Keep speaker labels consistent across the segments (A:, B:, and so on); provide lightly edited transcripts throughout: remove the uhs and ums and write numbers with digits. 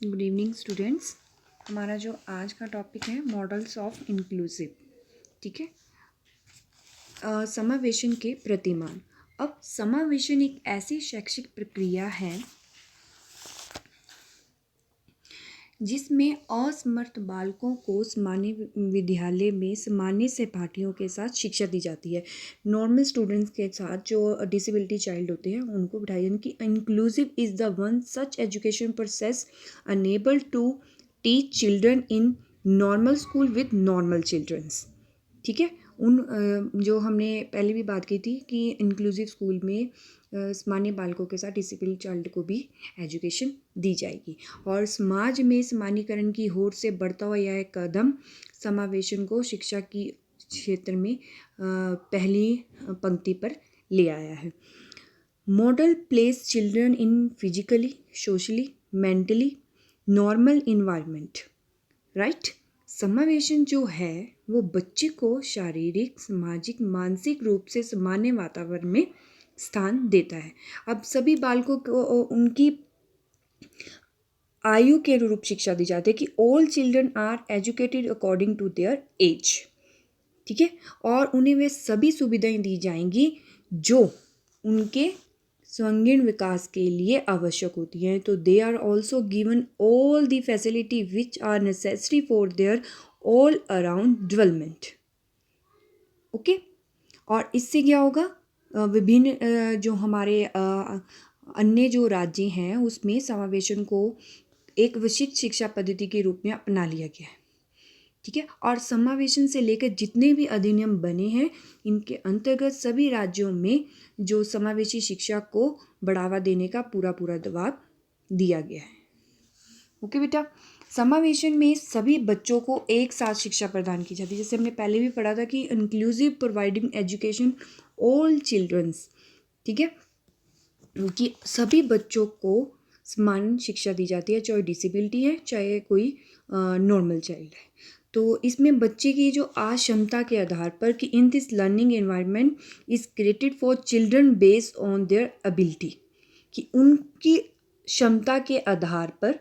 A: Good evening students. हमारा जो आज का टॉपिक है मॉडल्स ऑफ इंक्लूसिव, ठीक है। समावेशन के प्रतिमान। अब समावेशन एक ऐसी शैक्षिक प्रक्रिया है जिसमें असमर्थ बालकों को सामान्य विद्यालय में सामान्य सहपाठियों के साथ शिक्षा दी जाती है। नॉर्मल स्टूडेंट्स के साथ जो डिसेबिलिटी चाइल्ड होते हैं उनको बिठाया, यानी कि inclusive is the one such education process enable to teach children in normal school with normal childrens, ठीक है। जो हमने पहले भी बात की थी कि इंक्लूसिव स्कूल में सामान्य बालकों के साथ डिसेबल्ड चाइल्ड को भी एजुकेशन दी जाएगी। और समाज में सामान्यीकरण की होड़ से बढ़ता हुआ यह कदम समावेशन को शिक्षा की क्षेत्र में पहली पंक्ति पर ले आया है। Model place children in physically, socially, mentally normal environment, right. समावेशन जो है वो बच्चे को शारीरिक, सामाजिक, मानसिक रूप से सामान्य वातावरण में स्थान देता है। अब सभी बालकों को उनकी आयु के अनुरूप शिक्षा दी जाती है कि all children are educated according to their age, ठीक है। और उन्हें वे सभी सुविधाएं दी जाएंगी जो उनके संगीण विकास के लिए आवश्यक होती हैं। तो they are also given all the facility which are necessary for their all around development, okay. और इससे क्या होगा, विभिन्न जो हमारे अन्य जो राज्य हैं उसमें समावेशन को एक विशिष्ट शिक्षा पद्धति के रूप में अपना लिया गया है, ठीक है। और समावेशन से लेकर जितने भी अधिनियम बने हैं इनके अंतर्गत सभी राज्यों में जो समावेशी शिक्षा को बढ़ावा देने का पूरा दबाव दिया गया है, ओके बेटा। समावेशन में सभी बच्चों को एक साथ शिक्षा प्रदान की जाती है, जैसे हमने पहले भी पढ़ा था कि inclusive providing education all childrens, ठीक है, कि सभी बच्चों को समान शिक्षा दी जाती है, चाहे डिसेबिलिटी है चाहे कोई नॉर्मल चाइल्ड है। तो इसमें बच्चे की जो अक्षमता के आधार पर कि in this learning environment is created for children based on their ability, कि उनकी क्षमता के आधार पर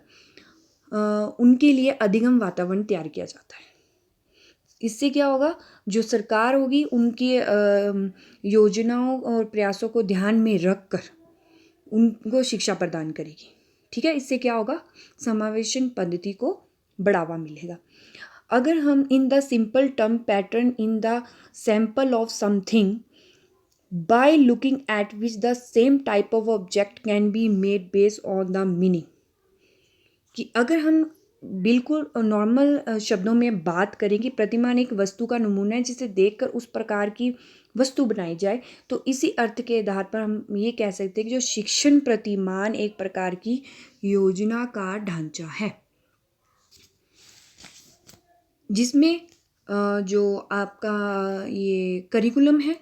A: उनके लिए अधिगम वातावरण तैयार किया जाता है। इससे क्या होगा, जो सरकार होगी उनकी योजनाओं और प्रयासों को ध्यान में रखकर उनको शिक्षा प्रदान करेगी, ठीक है। इससे क्या होगा, समावेशन पद्धति को बढ़ावा मिलेगा। अगर हम in the simple term pattern in the sample of something by looking at which the same type of object can be made based on the meaning, कि अगर हम बिल्कुल नॉर्मल शब्दों में बात करें कि प्रतिमान एक वस्तु का नमूना है जिसे देखकर उस प्रकार की वस्तु बनाई जाए, तो इसी अर्थ के आधार पर हम ये कह सकते हैं कि जो शिक्षण प्रतिमान एक प्रकार की योजना का ढांचा है जिसमें जो आपका ये करिकुलम है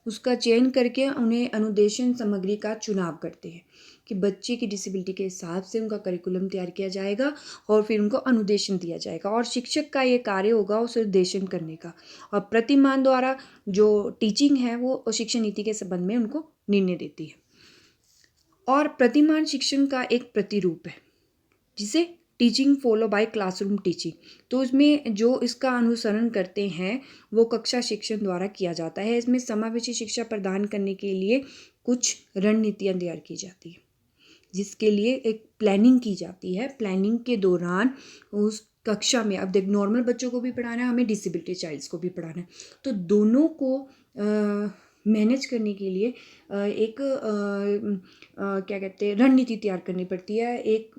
A: उसका चयन करके उन्हें अनुदेशन सामग्री का चुनाव करते हैं कि बच्चे की डिसेबिलिटी के हिसाब से उनका करिकुलम तैयार किया जाएगा और फिर उनको अनुदेशन दिया जाएगा, और शिक्षक का ये कार्य होगा उसे निर्देशन करने का, और प्रतिमान द्वारा जो टीचिंग है वो शिक्षा नीति के संबंध में उनको निर्णय देती है। और प्रतिमान शिक्षण का एक प्रतिरूप है जिसे teaching follow by classroom teaching, तो इसमें जो इसका अनुसरण करते हैं वो कक्षा शिक्षण द्वारा किया जाता है। इसमें समावेशी शिक्षा प्रदान करने के लिए कुछ रणनीतियाँ तैयार की जाती है जिसके लिए एक प्लानिंग की जाती है। प्लानिंग के दौरान उस कक्षा में, अब देख नॉर्मल बच्चों को भी पढ़ाना है, हमें डिसेबिलिटी चाइल्ड्स को भी पढ़ाना है, तो दोनों को मैनेज करने के लिए एक क्या कहते हैं रणनीति तैयार करनी पड़ती है। एक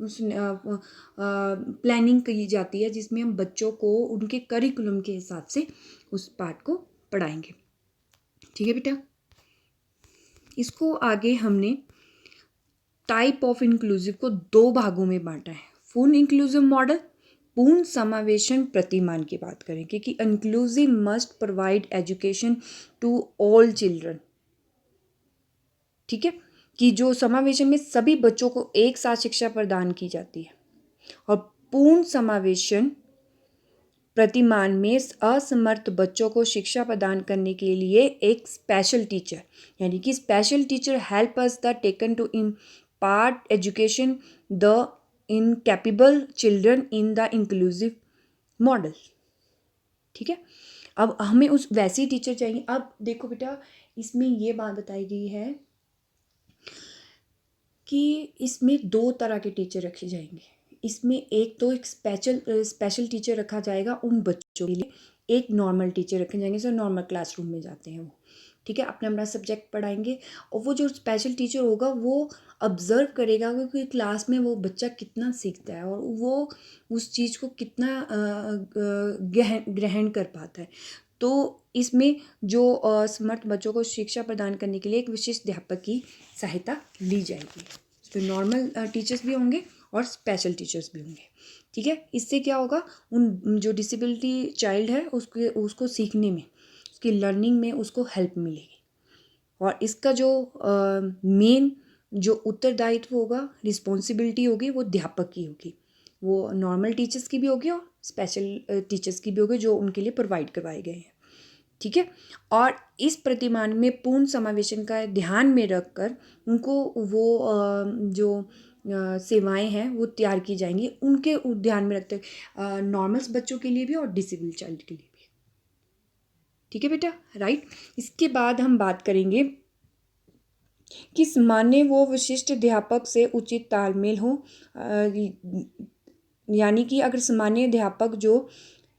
A: प्लानिंग की जाती है जिसमें हम बच्चों को उनके करिकुलम के हिसाब से उस पाठ को पढ़ाएंगे, ठीक है बेटा। इसको आगे हमने टाइप ऑफ इंक्लूसिव को दो भागों में बांटा है। फुल इंक्लूसिव मॉडल, पूर्ण समावेशन प्रतिमान की बात करेंगे कि inclusive must provide education to all children, ठीक है, कि जो समावेशन में सभी बच्चों को एक साथ शिक्षा प्रदान की जाती है। और पूर्ण समावेशन प्रतिमान में असमर्थ बच्चों को शिक्षा प्रदान करने के लिए एक स्पेशल टीचर, यानी कि special teacher help us the taken to impart education the incapable children in the inclusive model. ठीक है, अब हमें उस वैसी टीचर चाहिए। अब देखो बेटा, इसमें ये बात बताई गई है कि इसमें 2 तरह के टीचर रखे जाएंगे। इसमें एक तो एक स्पेशल टीचर रखा जाएगा उन बच्चों के लिए, एक नॉर्मल टीचर रखे जाएंगे जो नॉर्मल क्लासरूम में जाते हैं वो। ठीक है, अपना अपना सब्जेक्ट पढ़ाएंगे, और वो जो स्पेशल टीचर होगा वो ऑब्जर्व करेगा कि क्लास में वो बच्चा कितना सीखता है और वो उस चीज़ को कितना ग्रहण कर पाता है। तो इसमें जो असमर्थ बच्चों को शिक्षा प्रदान करने के लिए एक विशिष्ट अध्यापक की सहायता ली जाएगी। तो नॉर्मल टीचर्स भी होंगे और स्पेशल टीचर्स भी होंगे। ठीक है, इससे क्या होगा, उन जो डिसेबिलिटी चाइल्ड है उसको सीखने में, उसकी लर्निंग में उसको हेल्प मिलेगी। और इसका जो मेन जो उत्तरदायित्व होगा, रिस्पॉन्सिबिलिटी होगी, वो अध्यापक की होगी। वो नॉर्मल टीचर्स की भी होगी और स्पेशल टीचर्स की भी होगी जो उनके लिए प्रोवाइड करवाए गए हैं। ठीक है, और इस प्रतिमान में पूर्ण समावेशन का ध्यान में रखकर उनको वो जो सेवाएं हैं वो तैयार की जाएंगी, उनके ध्यान में रखते नॉर्मल्स बच्चों के लिए भी और डिसेबल चाइल्ड के लिए भी। ठीक है बेटा, राइट। इसके बाद हम बात करेंगे कि सामान्य वो विशिष्ट अध्यापक से उचित तालमेल हो, यानी कि अगर सामान्य अध्यापक जो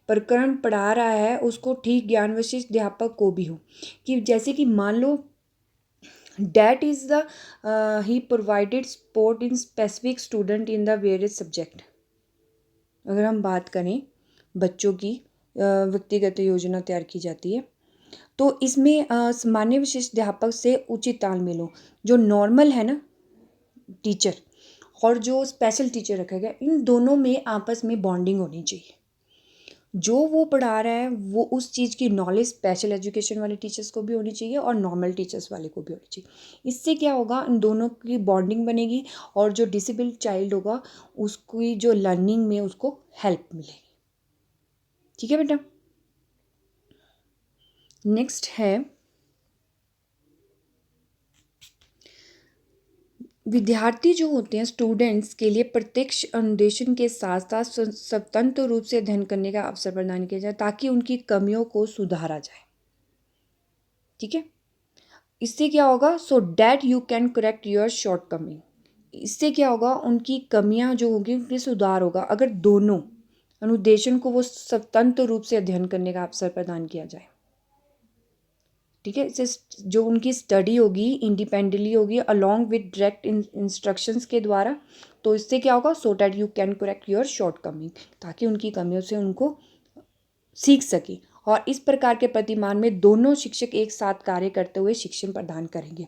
A: प्रकरण पढ़ा रहा है उसको ठीक ज्ञान विशिष्ट अध्यापक को भी हो, कि जैसे कि मान लो that is the he provided support in specific student in the various subject. अगर हम बात करें बच्चों की व्यक्तिगत योजना तैयार की जाती है, तो इसमें सामान्य विशिष्ट अध्यापक से उचित तालमेल हो। जो नॉर्मल है ना टीचर और जो स्पेशल टीचर रखा गया, इन दोनों में आपस में बॉन्डिंग होनी चाहिए। जो वो पढ़ा रहा है वो उस चीज़ की नॉलेज स्पेशल एजुकेशन वाले टीचर्स को भी होनी चाहिए और नॉर्मल टीचर्स वाले को भी होनी चाहिए। इससे क्या होगा, इन दोनों की बॉन्डिंग बनेगी और जो डिसेबल चाइल्ड होगा उसकी जो लर्निंग में उसको हेल्प मिलेगी। ठीक है बेटा, नेक्स्ट है विद्यार्थी जो होते हैं स्टूडेंट्स के लिए प्रत्यक्ष अनुदेशन के साथ साथ स्वतंत्र रूप से अध्ययन करने का अवसर प्रदान किया जाए ताकि उनकी कमियों को सुधारा जाए। ठीक है, इससे क्या होगा, so that you can correct your short coming. इससे क्या होगा, उनकी कमियां जो होगी उनके सुधार होगा अगर दोनों अनुदेशन को वो स्वतंत्र रूप से अध्ययन करने का अवसर प्रदान किया जाए। ठीक है, इससे जो उनकी स्टडी होगी इंडिपेंडेंटली होगी अलॉन्ग विद डायरेक्ट इंस्ट्रक्शंस के द्वारा। तो इससे क्या होगा, so that you can correct your short coming, ताकि उनकी कमियों से उनको सीख सके। और इस प्रकार के प्रतिमान में दोनों शिक्षक एक साथ कार्य करते हुए शिक्षण प्रदान करेंगे।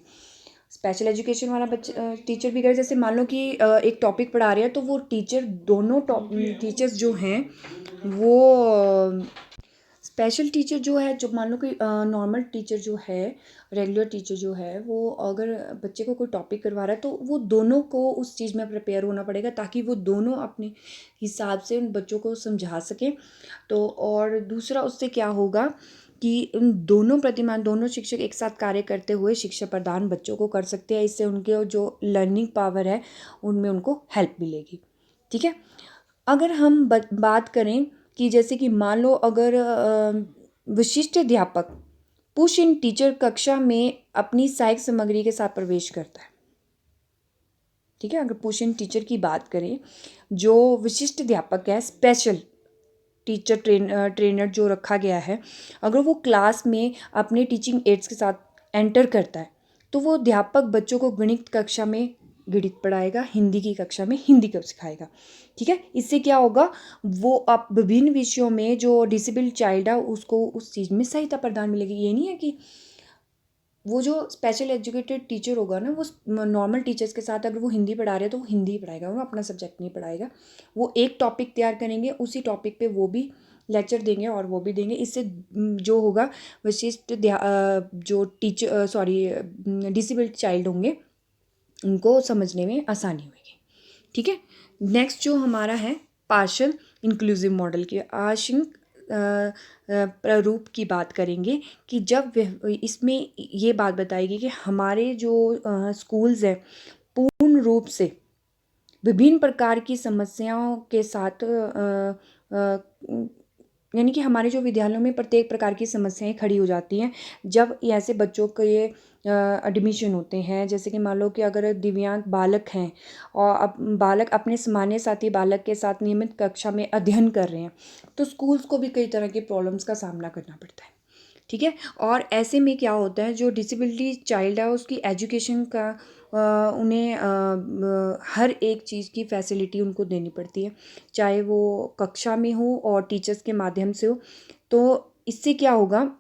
A: स्पेशल एजुकेशन वाला बच्चा टीचर भी करे, जैसे मान लो कि एक टॉपिक पढ़ा रहे हैं तो वो टीचर दोनों टीचर्स जो हैं वो स्पेशल टीचर जो है, जो मान लो कि नॉर्मल टीचर जो है, रेगुलर टीचर जो है, वो अगर बच्चे को कोई टॉपिक करवा रहा है तो वो दोनों को उस चीज़ में प्रिपेयर होना पड़ेगा ताकि वो दोनों अपने हिसाब से उन बच्चों को समझा सकें। तो और दूसरा उससे क्या होगा कि उन दोनों प्रतिमान दोनों शिक्षक एक साथ कार्य करते हुए शिक्षा प्रदान बच्चों को कर सकते हैं। इससे उनके जो लर्निंग पावर है उनमें उनको हेल्प मिलेगी। ठीक है, अगर हम बात करें कि जैसे कि मान लो अगर विशिष्ट अध्यापक पुश इन टीचर कक्षा में अपनी सहायक सामग्री के साथ प्रवेश करता है। ठीक है, अगर पुश इन टीचर की बात करें, जो विशिष्ट अध्यापक है, स्पेशल टीचर ट्रेनर जो रखा गया है, अगर वो क्लास में अपने टीचिंग एड्स के साथ एंटर करता है तो वो अध्यापक बच्चों को गणित कक्षा में गणित पढ़ाएगा, हिंदी की कक्षा में हिंदी को सिखाएगा। ठीक है, इससे क्या होगा, वो अब विभिन्न विषयों में जो डिसेबल चाइल्ड है उसको उस चीज़ में सहायता प्रदान मिलेगी। ये नहीं है कि वो जो स्पेशल एजुकेटेड टीचर होगा ना, वो नॉर्मल टीचर्स के साथ अगर वो हिंदी पढ़ा रहे हैं तो वो हिंदी ही पढ़ाएगा, वो अपना सब्जेक्ट नहीं पढ़ाएगा। वो एक टॉपिक तैयार करेंगे, उसी टॉपिक पे वो भी लेक्चर देंगे और वो भी देंगे। इससे जो होगा विशिष्ट जो डिसेबल्ड चाइल्ड होंगे उनको समझने में आसानी होगी। ठीक है, नेक्स्ट जो हमारा है पार्शियल इंक्लूसिव मॉडल की आंशिक प्रारूप की बात करेंगे कि जब इसमें ये बात बताएगी कि हमारे जो स्कूल्स हैं पूर्ण रूप से विभिन्न प्रकार की समस्याओं के साथ यानी कि हमारे जो विद्यालयों में प्रत्येक प्रकार की समस्याएं खड़ी हो जाती हैं जब ऐसे बच्चों के एडमिशन होते हैं। जैसे कि मान लो कि अगर दिव्यांग बालक हैं और अब बालक अपने सामान्य साथी बालक के साथ नियमित कक्षा में अध्ययन कर रहे हैं, तो स्कूल्स को भी कई तरह की प्रॉब्लम्स का सामना करना पड़ता है। ठीक है। और ऐसे में क्या होता है, जो डिसेबिलिटी चाइल्ड है उसकी एजुकेशन का उन्हें हर एक चीज़ की फैसिलिटी उनको देनी पड़ती है, चाहे वो कक्षा में हो और टीचर्स के माध्यम से हो। तो इससे क्या होगा,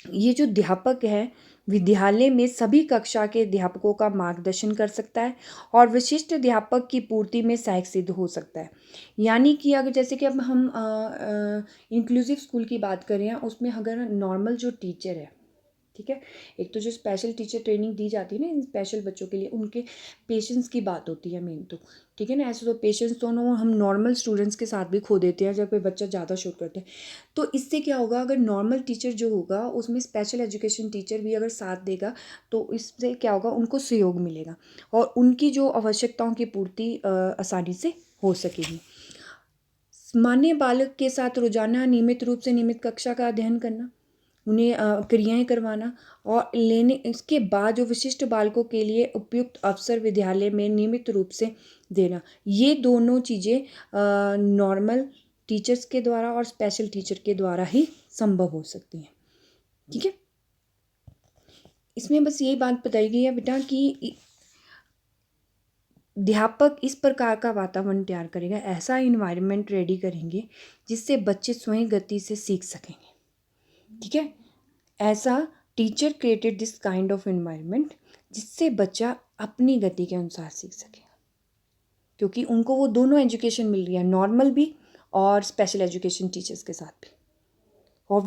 A: ये जो अध्यापक है विद्यालय में सभी कक्षा के अध्यापकों का मार्गदर्शन कर सकता है और विशिष्ट अध्यापक की पूर्ति में सहायक सिद्ध हो सकता है। यानी कि अगर जैसे कि अब हम इंक्लूसिव स्कूल की बात करें, उसमें अगर नॉर्मल जो टीचर है, ठीक है, एक तो जो स्पेशल टीचर ट्रेनिंग दी जाती है ना इन स्पेशल बच्चों के लिए, उनके पेशेंस की बात होती है मेन तो, ठीक है ना। ऐसे तो पेशेंस दोनों हम नॉर्मल स्टूडेंट्स के साथ भी खो देते हैं जब कोई बच्चा ज़्यादा शोर करता है। तो इससे क्या होगा, अगर नॉर्मल टीचर जो होगा उसमें स्पेशल एजुकेशन टीचर भी अगर साथ देगा तो इससे क्या होगा, उनको सहयोग मिलेगा और उनकी जो आवश्यकताओं की पूर्ति आसानी से हो सकेगी। सामान्य बालक के साथ रोजाना नियमित रूप से नियमित कक्षा का अध्ययन करना, उन्हें क्रियाएं करवाना और लेने, इसके बाद जो विशिष्ट बालकों के लिए उपयुक्त अवसर विद्यालय में नियमित रूप से देना, ये दोनों चीज़ें नॉर्मल टीचर्स के द्वारा और स्पेशल टीचर के द्वारा ही संभव हो सकती हैं। ठीक है। इसमें बस यही बात बताई गई है बेटा कि अध्यापक इस प्रकार का वातावरण तैयार करेगा, ऐसा इन्वायरमेंट रेडी करेंगे जिससे बच्चे स्वयं गति से सीख सकेंगे। ठीक है। ऐसा teacher created this kind of environment जिससे बच्चा अपनी गति के अनुसार सीख सके, क्योंकि उनको वो दोनों एजुकेशन मिल रही है, नॉर्मल भी और स्पेशल एजुकेशन टीचर्स के साथ भी। और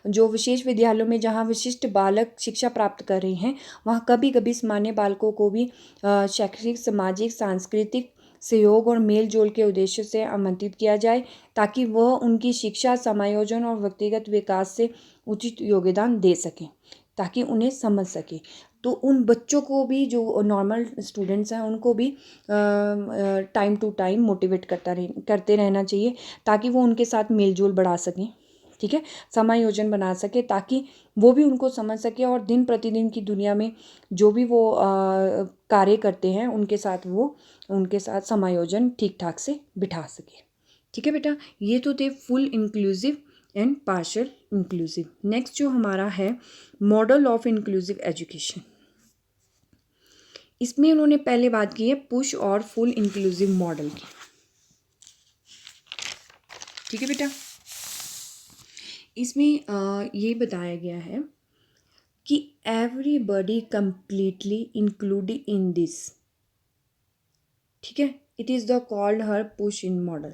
A: जो विशेष विद्यालयों में जहाँ विशिष्ट बालक शिक्षा प्राप्त कर रहे हैं, वहाँ कभी कभी सामान्य बालकों को भी शैक्षिक सामाजिक सांस्कृतिक सहयोग और मेल जोल के उद्देश्य से आमंत्रित किया जाए, ताकि वह उनकी शिक्षा समायोजन और व्यक्तिगत विकास से उचित योगदान दे सकें, ताकि उन्हें समझ सके। तो उन बच्चों को भी, जो नॉर्मल स्टूडेंट्स हैं, उनको भी टाइम टू टाइम मोटिवेट करते रहना चाहिए, ताकि वो उनके साथ मेल जोल बढ़ा सकें। ठीक है। समायोजन बना सके, ताकि वो भी उनको समझ सके और दिन प्रतिदिन की दुनिया में जो भी वो कार्य करते हैं उनके साथ समायोजन ठीक ठाक से बिठा सके। ठीक है बेटा, ये तो थे full inclusive and partial inclusive. Next जो हमारा है मॉडल ऑफ इंक्लूसिव एजुकेशन। इसमें उन्होंने पहले बात की है पुश और फुल इंक्लूसिव मॉडल की। ठीक है बेटा, इसमें ये बताया गया है कि everybody completely included in this. ठीक है। It is the called her push in model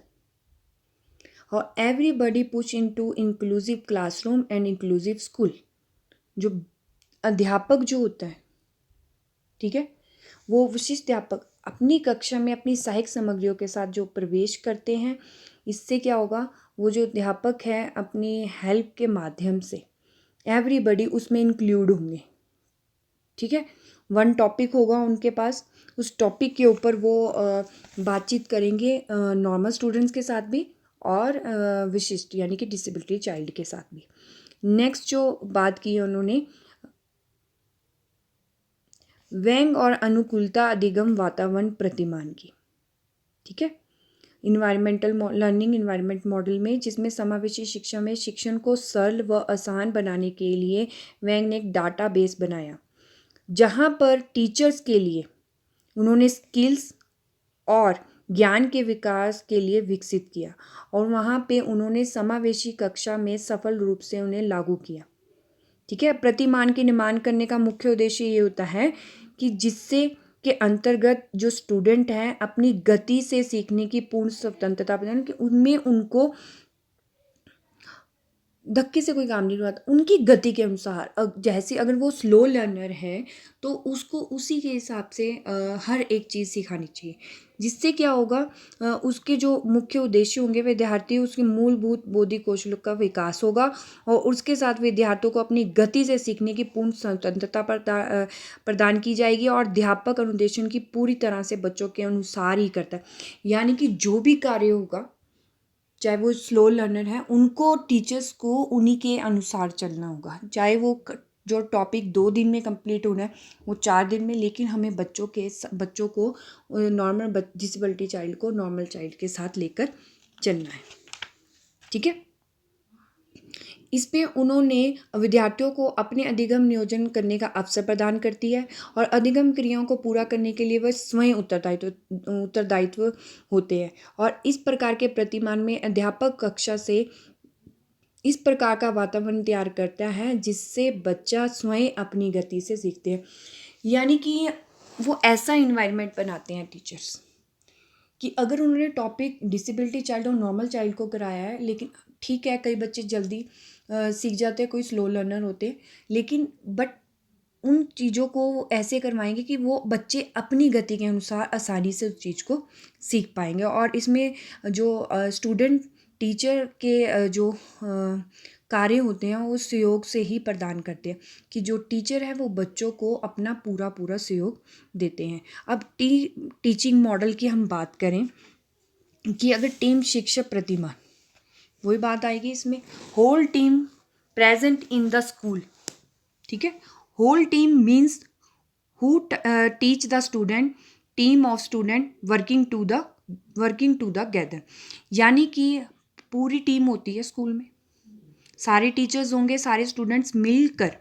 A: और everybody push into inclusive classroom and inclusive school. जो अध्यापक जो होता है, ठीक है, वो विशिष्ट अध्यापक अपनी कक्षा में अपनी सहायक सामग्रियों के साथ जो प्रवेश करते हैं, इससे क्या होगा, वो जो अध्यापक है अपनी हेल्प के माध्यम से एवरीबडी उसमें इंक्लूड होंगे। ठीक है। वन टॉपिक होगा उनके पास, उस टॉपिक के ऊपर वो बातचीत करेंगे नॉर्मल स्टूडेंट्स के साथ भी और विशिष्ट यानी कि डिसेबिलिटी चाइल्ड के साथ भी। नेक्स्ट जो बात की है उन्होंने व्यंग और अनुकूलता अधिगम वातावरण प्रतिमान की। ठीक है। इन्वायरमेंटल लर्निंग इन्वायरमेंट मॉडल में, जिसमें समावेशी शिक्षा में शिक्षण को सरल व आसान बनाने के लिए व्यंग ने एक डाटा बेस बनाया, जहाँ पर टीचर्स के लिए उन्होंने स्किल्स और ज्ञान के विकास के लिए विकसित किया और वहाँ पे उन्होंने समावेशी कक्षा में सफल रूप से उन्हें लागू किया। ठीक है। प्रतिमान के निर्माण करने का मुख्य उद्देश्य ये होता है कि जिससे के अंतर्गत जो स्टूडेंट हैं अपनी गति से सीखने की पूर्ण स्वतंत्रता प्रदान, कि उनमें उनको धक्के से कोई काम नहीं करवाता, उनकी गति के अनुसार। जैसे अगर वो स्लो लर्नर है तो उसको उसी के हिसाब से हर एक चीज़ सिखानी चाहिए, जिससे क्या होगा, उसके जो मुख्य उद्देश्य होंगे विद्यार्थी, उसके मूलभूत बौद्धिक कौशलों का विकास होगा और उसके साथ विद्यार्थियों को अपनी गति से सीखने की पूर्ण स्वतंत्रता प्रदान की जाएगी और अध्यापक अनुदेशन की पूरी तरह से बच्चों के अनुसार ही करता है। यानी कि जो भी कार्य होगा, चाहे वो स्लो लर्नर है, उनको टीचर्स को उन्हीं के अनुसार चलना होगा। चाहे वो जो टॉपिक 2 दिन में कंप्लीट होना है वो 4 दिन में, लेकिन हमें बच्चों को नॉर्मल डिसेबिलिटी चाइल्ड को नॉर्मल चाइल्ड के साथ लेकर चलना है। ठीक है। इसमें उन्होंने विद्यार्थियों को अपने अधिगम नियोजन करने का अवसर प्रदान करती है और अधिगम क्रियाओं को पूरा करने के लिए वह स्वयं उत्तरदायित्व होते हैं। और इस प्रकार के प्रतिमान में अध्यापक कक्षा से इस प्रकार का वातावरण तैयार करता है जिससे बच्चा स्वयं अपनी गति से सीखते हैं। यानी कि वो ऐसा इन्वायरमेंट बनाते हैं टीचर्स कि अगर उन्होंने टॉपिक डिसेबिलिटी चाइल्ड और नॉर्मल चाइल्ड को कराया है, लेकिन ठीक है कई बच्चे जल्दी सीख जाते हैं, कोई स्लो लर्नर होते हैं, लेकिन बट उन चीज़ों को वो ऐसे करवाएंगे कि वो बच्चे अपनी गति के अनुसार आसानी से उस चीज़ को सीख पाएंगे। और इसमें जो स्टूडेंट टीचर के जो कार्य होते हैं वो सहयोग से ही प्रदान करते हैं, कि जो टीचर है वो बच्चों को अपना पूरा पूरा सहयोग देते हैं। अब टीचिंग मॉडल की हम बात करें कि अगर टीम शिक्षक प्रतिमान, वही बात आएगी इसमें, whole team present in the school. ठीक है। Whole team means who teach the student, team of student working together. यानी कि पूरी टीम होती है स्कूल में, सारे टीचर्स होंगे, सारे स्टूडेंट्स मिलकर,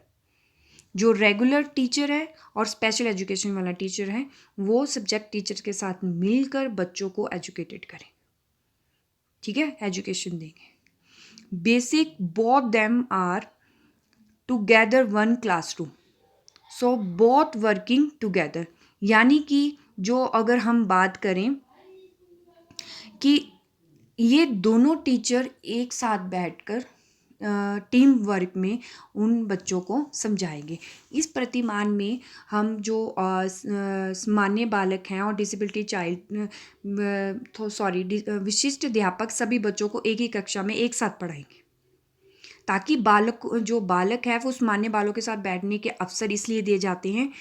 A: जो रेगुलर टीचर है और स्पेशल एजुकेशन वाला टीचर है वो सब्जेक्ट टीचर के साथ मिलकर बच्चों को एजुकेटेड करें। ठीक है, एजुकेशन देंगे। Basic both them are together one classroom, so both working together. यानी कि जो अगर हम बात करें कि ये दोनों टीचर एक साथ बैठकर टीम वर्क में उन बच्चों को समझाएंगे। इस प्रतिमान में हम जो सामान्य बालक हैं और डिसेबिलिटी चाइल्ड विशिष्ट अध्यापक सभी बच्चों को एक ही कक्षा में एक साथ पढ़ाएंगे, ताकि जो बालक है वो सामान्य बालों के साथ बैठने के अवसर इसलिए दिए जाते हैं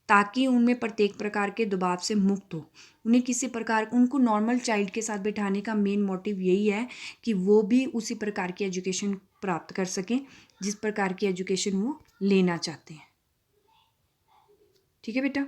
A: ताकि उनमें प्रत्येक प्रकार के दबाव से मुक्त हो। उन्हें किसी प्रकार, उनको नॉर्मल चाइल्ड के साथ बिठाने का मेन मोटिव यही है कि वो भी उसी प्रकार की एजुकेशन प्राप्त कर सकें जिस प्रकार की एजुकेशन वो लेना चाहते हैं। ठीक है बेटा।